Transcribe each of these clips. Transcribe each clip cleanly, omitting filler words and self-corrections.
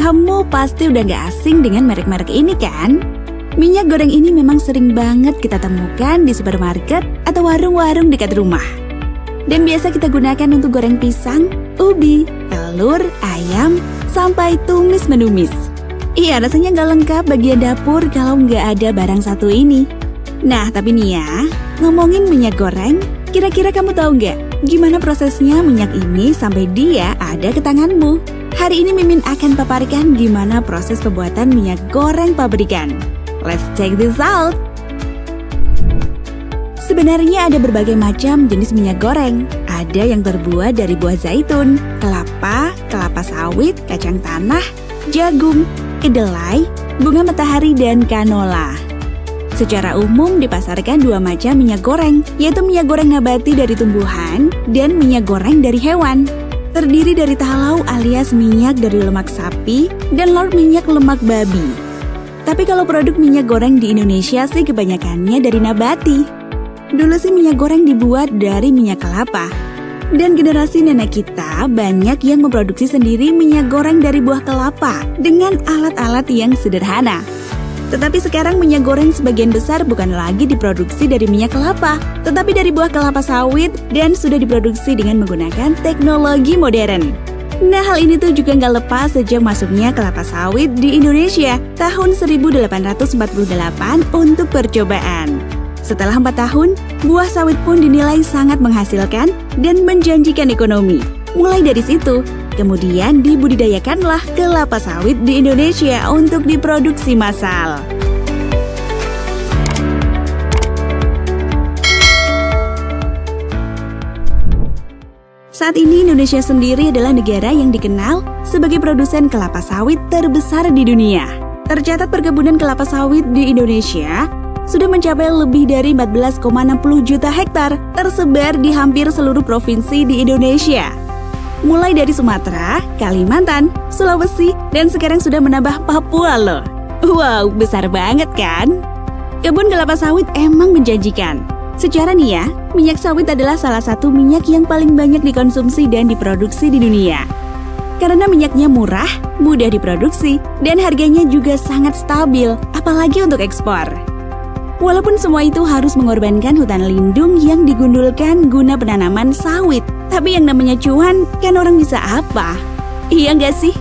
Kamu pasti udah gak asing dengan merek-merek ini kan? Minyak goreng ini memang sering banget kita temukan di supermarket atau warung-warung dekat rumah. Dan biasa kita gunakan untuk goreng pisang, ubi, telur, ayam, sampai tumis-menumis. Iya, rasanya gak lengkap bagian dapur kalau nggak ada barang satu ini. Nah, tapi nih ya, ngomongin minyak goreng, kira-kira kamu tahu nggak gimana prosesnya minyak ini sampai dia ada ke tanganmu? Hari ini Mimin akan paparkan gimana proses pembuatan minyak goreng pabrikan. Let's check this out! Sebenarnya ada berbagai macam jenis minyak goreng. Ada yang terbuat dari buah zaitun, kelapa, kelapa sawit, kacang tanah, jagung, kedelai, bunga matahari, dan kanola. Secara umum dipasarkan dua macam minyak goreng, yaitu minyak goreng nabati dari tumbuhan dan minyak goreng dari hewan. Terdiri dari talau alias minyak dari lemak sapi dan lor minyak lemak babi. Tapi kalau produk minyak goreng di Indonesia sih kebanyakannya dari nabati. Dulu sih minyak goreng dibuat dari minyak kelapa. Dan generasi nenek kita banyak yang memproduksi sendiri minyak goreng dari buah kelapa dengan alat-alat yang sederhana. Tetapi sekarang minyak goreng sebagian besar bukan lagi diproduksi dari minyak kelapa, tetapi dari buah kelapa sawit dan sudah diproduksi dengan menggunakan teknologi modern. Nah, hal ini tuh juga nggak lepas sejak masuknya kelapa sawit di Indonesia tahun 1848 untuk percobaan. Setelah 4 tahun, buah sawit pun dinilai sangat menghasilkan dan menjanjikan ekonomi. Mulai dari situ, kemudian dibudidayakanlah kelapa sawit di Indonesia untuk diproduksi massal. Saat ini Indonesia sendiri adalah negara yang dikenal sebagai produsen kelapa sawit terbesar di dunia. Tercatat perkebunan kelapa sawit di Indonesia sudah mencapai lebih dari 14,60 juta hektar tersebar di hampir seluruh provinsi di Indonesia. Mulai dari Sumatera, Kalimantan, Sulawesi, dan sekarang sudah menambah Papua loh. Wow, besar banget kan? Kebun kelapa sawit emang menjanjikan. Secara nih ya, minyak sawit adalah salah satu minyak yang paling banyak dikonsumsi dan diproduksi di dunia. Karena minyaknya murah, mudah diproduksi, dan harganya juga sangat stabil, apalagi untuk ekspor. Walaupun semua itu harus mengorbankan hutan lindung yang digundulkan guna penanaman sawit. Tapi yang namanya cuan, kan orang bisa apa? Iya nggak sih?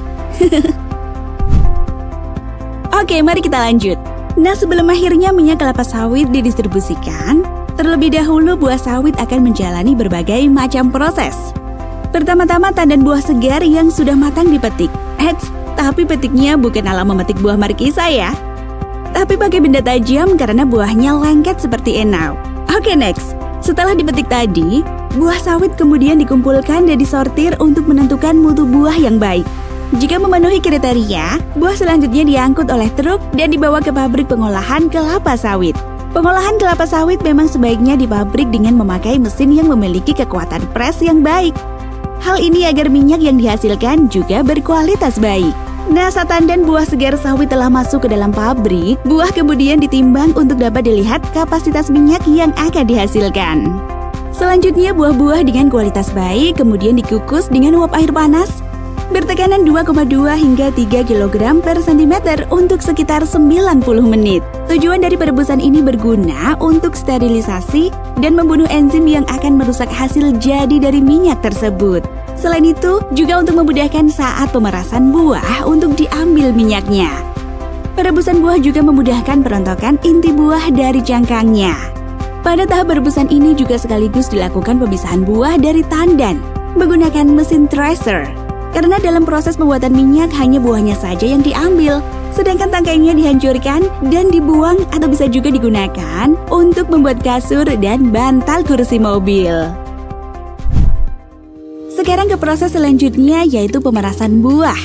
Oke, mari kita lanjut. Nah, sebelum akhirnya minyak kelapa sawit didistribusikan, terlebih dahulu buah sawit akan menjalani berbagai macam proses. Pertama-tama tandan buah segar yang sudah matang dipetik. Tapi petiknya bukan ala memetik buah markisa ya. Tapi pakai benda tajam karena buahnya lengket seperti enau. Oke, next. Setelah dipetik tadi, buah sawit kemudian dikumpulkan dan disortir untuk menentukan mutu buah yang baik. Jika memenuhi kriteria, buah selanjutnya diangkut oleh truk dan dibawa ke pabrik pengolahan kelapa sawit. Pengolahan kelapa sawit memang sebaiknya di pabrik dengan memakai mesin yang memiliki kekuatan pres yang baik. Hal ini agar minyak yang dihasilkan juga berkualitas baik. Nah, saat tandan buah segar sawit telah masuk ke dalam pabrik, buah kemudian ditimbang untuk dapat dilihat kapasitas minyak yang akan dihasilkan. Selanjutnya, buah-buah dengan kualitas baik kemudian dikukus dengan uap air panas bertekanan 2,2 hingga 3 kg per cm untuk sekitar 90 menit. Tujuan dari perebusan ini berguna untuk sterilisasi dan membunuh enzim yang akan merusak hasil jadi dari minyak tersebut. Selain itu, juga untuk memudahkan saat pemerasan buah untuk diambil minyaknya. Perebusan buah juga memudahkan perontokan inti buah dari cangkangnya. Pada tahap perebusan ini juga sekaligus dilakukan pemisahan buah dari tandan menggunakan mesin thresher. Karena dalam proses pembuatan minyak hanya buahnya saja yang diambil, sedangkan tangkainya dihancurkan dan dibuang atau bisa juga digunakan untuk membuat kasur dan bantal kursi mobil. Sekarang ke proses selanjutnya, yaitu pemerasan buah.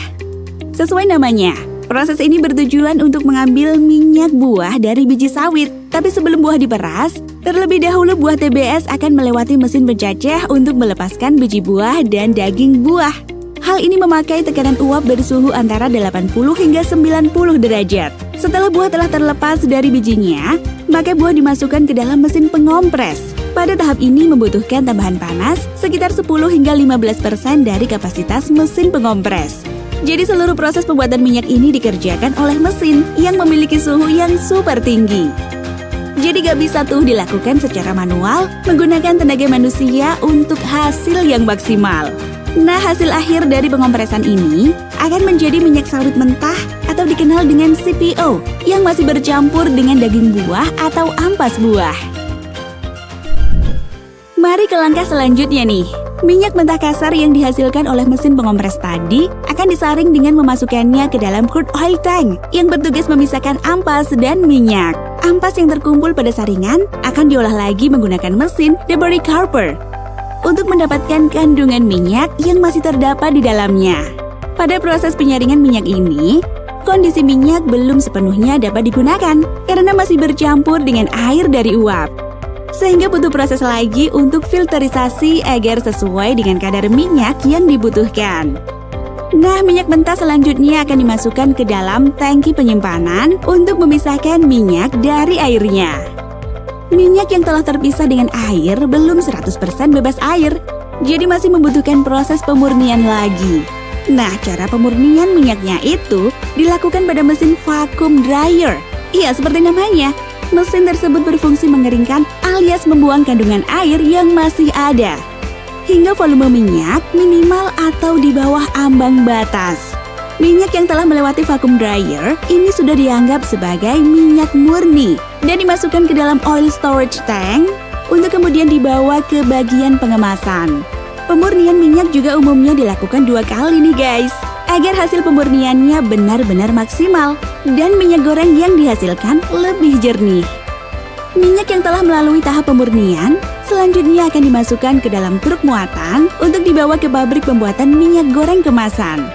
Sesuai namanya, proses ini bertujuan untuk mengambil minyak buah dari biji sawit. Tapi sebelum buah diperas, terlebih dahulu buah TBS akan melewati mesin pencacah untuk melepaskan biji buah dan daging buah. Hal ini memakai tekanan uap bersuhu antara 80 hingga 90 derajat. Setelah buah telah terlepas dari bijinya, maka buah dimasukkan ke dalam mesin pengompres. Pada tahap ini membutuhkan tambahan panas sekitar 10 hingga 15% dari kapasitas mesin pengompres. Jadi seluruh proses pembuatan minyak ini dikerjakan oleh mesin yang memiliki suhu yang super tinggi. Jadi gak bisa tuh dilakukan secara manual menggunakan tenaga manusia untuk hasil yang maksimal. Nah, hasil akhir dari pengompresan ini akan menjadi minyak sawit mentah atau dikenal dengan CPO yang masih bercampur dengan daging buah atau ampas buah. Mari ke langkah selanjutnya nih. Minyak mentah kasar yang dihasilkan oleh mesin pengompres tadi akan disaring dengan memasukkannya ke dalam crude oil tank yang bertugas memisahkan ampas dan minyak. Ampas yang terkumpul pada saringan akan diolah lagi menggunakan mesin debris carver untuk mendapatkan kandungan minyak yang masih terdapat di dalamnya. Pada proses penyaringan minyak ini, kondisi minyak belum sepenuhnya dapat digunakan karena masih bercampur dengan air dari uap. Sehingga butuh proses lagi untuk filterisasi agar sesuai dengan kadar minyak yang dibutuhkan. Nah, minyak mentah selanjutnya akan dimasukkan ke dalam tangki penyimpanan untuk memisahkan minyak dari airnya. Minyak yang telah terpisah dengan air belum 100% bebas air, jadi masih membutuhkan proses pemurnian lagi. Nah, cara pemurnian minyaknya itu dilakukan pada mesin vacuum dryer. Iya, seperti namanya. Mesin tersebut berfungsi mengeringkan alias membuang kandungan air yang masih ada, hingga volume minyak minimal atau di bawah ambang batas. Minyak yang telah melewati vacuum dryer ini sudah dianggap sebagai minyak murni dan dimasukkan ke dalam oil storage tank untuk kemudian dibawa ke bagian pengemasan. Pemurnian minyak juga umumnya dilakukan 2 kali nih guys, agar hasil pemurniannya benar-benar maksimal dan minyak goreng yang dihasilkan lebih jernih. Minyak yang telah melalui tahap pemurnian selanjutnya akan dimasukkan ke dalam truk muatan untuk dibawa ke pabrik pembuatan minyak goreng kemasan.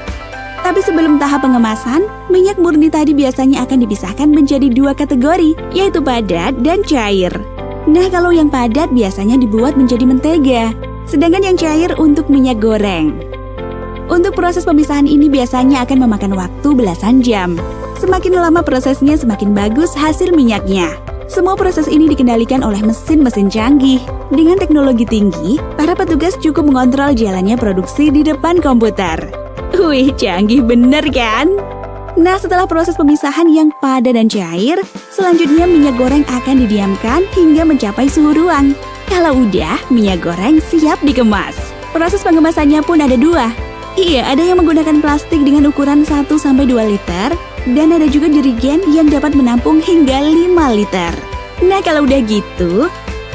Tapi sebelum tahap pengemasan, minyak murni tadi biasanya akan dipisahkan menjadi 2 kategori, yaitu padat dan cair. Nah, kalau yang padat biasanya dibuat menjadi mentega, sedangkan yang cair untuk minyak goreng. Untuk proses pemisahan ini biasanya akan memakan waktu belasan jam. Semakin lama prosesnya, semakin bagus hasil minyaknya. Semua proses ini dikendalikan oleh mesin-mesin canggih. Dengan teknologi tinggi, para petugas cukup mengontrol jalannya produksi di depan komputer. Wih, canggih bener kan? Nah, setelah proses pemisahan yang padat dan cair, selanjutnya minyak goreng akan didiamkan hingga mencapai suhu ruang. Kalau udah, minyak goreng siap dikemas. Proses pengemasannya pun ada 2. Iya, ada yang menggunakan plastik dengan ukuran 1-2 liter, dan ada juga jerigen yang dapat menampung hingga 5 liter. Nah, kalau udah gitu,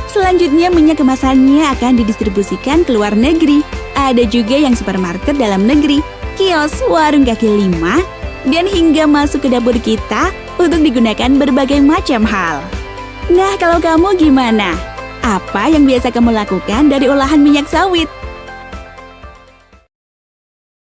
selanjutnya minyak kemasannya akan didistribusikan ke luar negeri. Ada juga yang supermarket dalam negeri, kios, warung kaki lima, dan hingga masuk ke dapur kita untuk digunakan berbagai macam hal. Nah, kalau kamu gimana? Apa yang biasa kamu lakukan dari olahan minyak sawit?